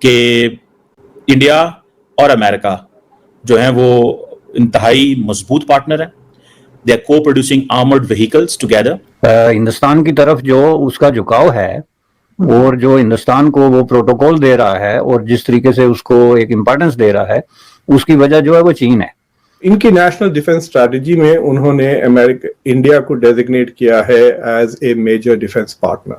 कि इंडिया और अमेरिका जो है वो इंतहाई मजबूत पार्टनर है। दे आर को producing armoured vehicles together. Hindustan की तरफ जो उसका झुकाव है और जो हिंदुस्तान को वो प्रोटोकॉल दे रहा है और जिस तरीके से उसको एक इम्पोर्टेंस दे रहा है, उसकी वजह जो है वो चीन है। इनकी नेशनल डिफेंस स्ट्रैटेजी में उन्होंने इंडिया को डेजिग्नेट किया है as a major defence partner.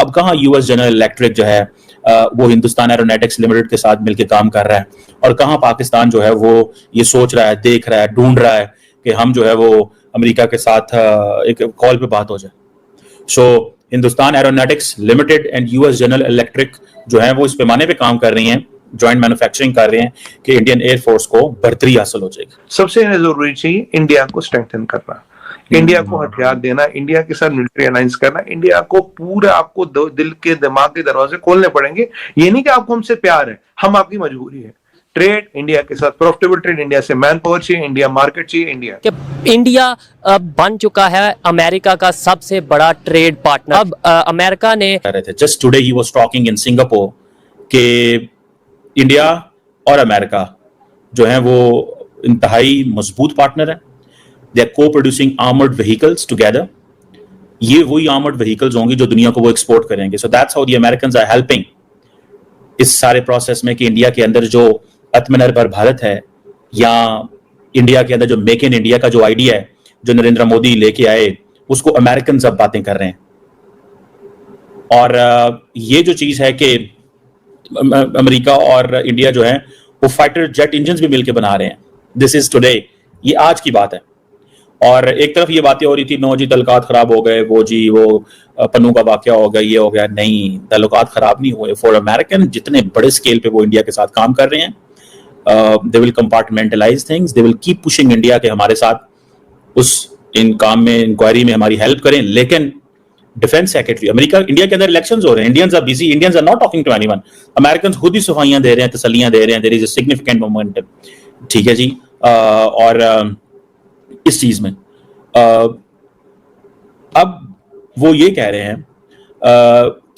अब कहाँ यूएस जनरल इलेक्ट्रिक जो है वो हिंदुस्तान एरोनॉटिक्स लिमिटेड के साथ मिलकर काम कर रहा है, और कहाँ पाकिस्तान जो है वो ये सोच रहा है, देख रहा है, ढूंढ रहा है कि हम जो है वो अमेरिका के साथ एक कॉल पे बात हो जाए। So Hindustan Aeronautics Limited and US General Electric जो है वो इस पैमाने पे काम कर रही हैं, जॉइंट मैन्युफैक्चरिंग कर रहे हैं कि इंडियन एयरफोर्स को बढ़तरी हासिल हो जाएगी। सबसे जरूरी चाहिए इंडिया को स्ट्रेंथन करना, इंडिया को हथियार देना, इंडिया के साथ मिलिट्री अलायंस करना। इंडिया को पूरा आपको दिल के दिमाग के दरवाजे खोलने पड़ेंगे। ये नहीं कि आपको हमसे प्यार है, हम आपकी मजबूरी है। ट्रेड इंडिया के साथ, प्रॉफिटेबल ट्रेड, इंडिया से मैन पावर चाहिए, इंडिया मार्केट चाहिए। इंडिया अब बन चुका है अमेरिका का सबसे बड़ा ट्रेड पार्टनर। अब अमेरिका ने just today he was talking in Singapore कि इंडिया और अमेरिका जो है वो इंतहाई मजबूत पार्टनर है। दे आर को प्रोड्यूसिंग आर्मर्ड व्हीकल्स टुगेदर। ये वही आर्मर्ड व्हीकल्स होंगी जो दुनिया को वो एक्सपोर्ट करेंगे। So that's how the Americans are helping इस सारे प्रोसेस में कि इंडिया के अंदर जो आत्मनिर्भर भारत है, या इंडिया के अंदर जो मेक इन इंडिया का जो आइडिया है जो नरेंद्र मोदी लेके आए, उसको अमेरिकन अब बातें कर रहे हैं। और ये जो चीज है कि अमेरिका और इंडिया जो है वो फाइटर जेट इंजन भी मिलकर बना रहे हैं। दिस इज टुडे, ये आज की बात है। और एक तरफ ये बातें हो रही थी, नो जी तल्लुकात खराब हो गए, वो जी वो पन्नू का वाकया हो गया, ये हो गया। नहीं, तल्लुकात खराब नहीं हुए। फॉर अमेरिकन जितने बड़े स्केल पे वो इंडिया के साथ काम कर रहे हैं, they will compartmentalise things, they will keep pushing India के हमारे साथ उस इन काम में, इंक्वायरी में हमारी हेल्प करें। लेकिन डिफेंस सेक्रेटरी अमेरिका, इंडिया के अंदर इलेक्शंस हो रहे हैं, Indians are busy, Indians are not talking to anyone. Americans खुद ही सफाइयां दे रहे हैं, तसल्लियां दे रहे हैं, there is a significant momentum. ठीक है जी। और इस चीज में अब वो ये कह रहे हैं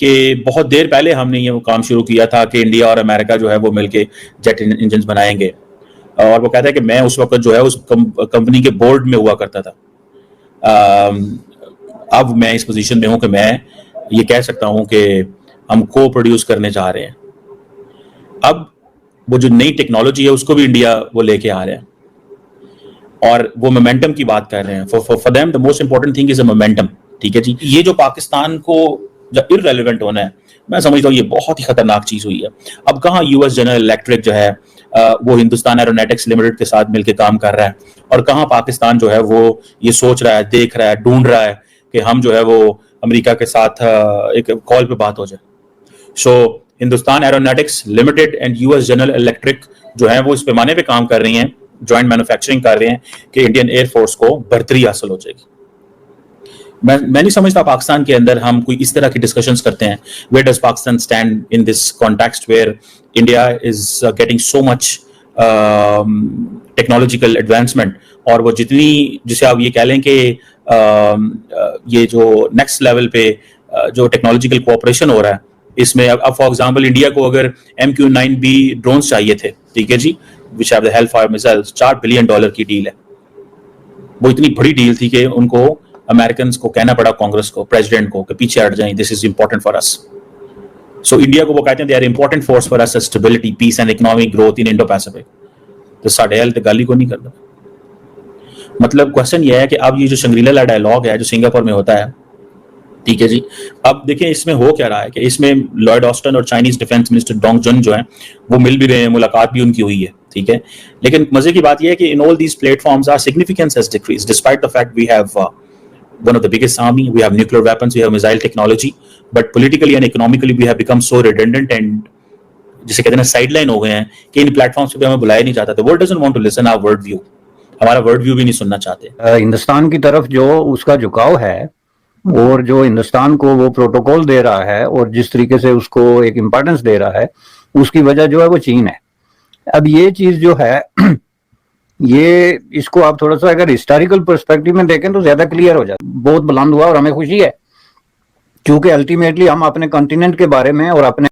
कि बहुत देर पहले हमने ये काम शुरू किया था कि इंडिया और अमेरिका जो है वो मिलके जेट इंजन बनाएंगे। और वो कहता है कि मैं उस वक्त जो है उस कंपनी के बोर्ड में हुआ करता था। अब मैं इस पोजीशन में हूं कि मैं ये कह सकता हूं कि हम को प्रोड्यूस करने जा रहे हैं। अब वो जो नई टेक्नोलॉजी है उसको भी इंडिया वो लेके आ रहे हैं, और वो मोमेंटम की बात कर रहे हैं। For them the most important thing is a momentum. ठीक है जी। ये जो पाकिस्तान को जब इररेलेवेंट होना है, मैं समझता हूँ ये बहुत ही खतरनाक चीज हुई है। अब कहाँ यूएस जनरल इलेक्ट्रिक जो है वो हिंदुस्तान एरोनॉटिक्स लिमिटेड के साथ मिलकर काम कर रहा है, और कहाँ पाकिस्तान जो है वो ये सोच रहा है, देख रहा है, ढूंढ रहा है कि हम जो है वो अमेरिका के साथ एक कॉल पे बात हो जाए। So Hindustan Aeronautics Limited and US General Electric जो है वो इस पैमाने पे काम कर रही हैं, जॉइंट मैन्युफैक्चरिंग कर रहे हैं कि इंडियन एयरफोर्स को बढ़तरी हासिल हो जाएगी। मैं नहीं समझता पाकिस्तान के अंदर हम कोई इस तरह की डिस्कशंस करते हैं। Where does Pakistan stand in this context where India is getting so much technological advancement, और वो जितनी, जिसे आप ये कह लें कि ये जो नेक्स्ट लेवल पे जो टेक्नोलॉजिकल कोऑपरेशन हो रहा है, इसमें अब फॉर एग्जांपल इंडिया को अगर MQ-9B ड्रोन्स चाहिए थे, ठीक है जी, which have the Hellfire missiles, $4 billion की डील है। वो इतनी बड़ी डील थी कि उनको अमेरिकन को कहना पड़ा, कांग्रेस को, प्रेसिडेंट को, कि पीछे हट जाएं, this is important for us. So India को वो कहते हैं they are important force for us, stability, peace and economic growth in Indo Pacific. तो साढ़े हेल्थ गाली को नहीं करता। मतलब क्वेश्चन ये है कि अब ये जो शंग्रीला डायलॉग है जो सिंगापुर में होता है, ठीक है जी, अब देखें इसमें हो क्या रहा है कि इसमें लॉयड ऑस्टिन और चाइनीज डिफेंस मिनिस्टर डोंग जुन जो है वो मिल भी रहे हैं, मुलाकात भी उनकी हुई है। ठीक है, लेकिन मजे की बात यह है कि in all these platforms are significance has decreased despite the fact we have one of the biggest army, we have nuclear weapons, we have missile technology, but politically and economically we have become so redundant and जिसे कहते हैं ना sideline हो गए हैं कि इन platforms पे हमें बुलाया नहीं जाता। The world doesn't want to listen our world view, हमारा वर्ड व्यू भी नहीं सुनना चाहते। हिंदुस्तान की तरफ जो उसका झुकाव है और जो हिंदुस्तान को वो प्रोटोकॉल दे रहा है और जिस तरीके से उसको एक इम्पोर्टेंस दे रहा है, उसकी वजह जो है वो चीन है। अब ये चीज जो है ये इसको आप थोड़ा सा अगर हिस्टोरिकल पर्सपेक्टिव में देखें तो ज्यादा क्लियर हो जाता है। बहुत बुलंद हुआ और हमें खुशी है क्योंकि अल्टीमेटली हम अपने कॉन्टिनेंट के बारे में और अपने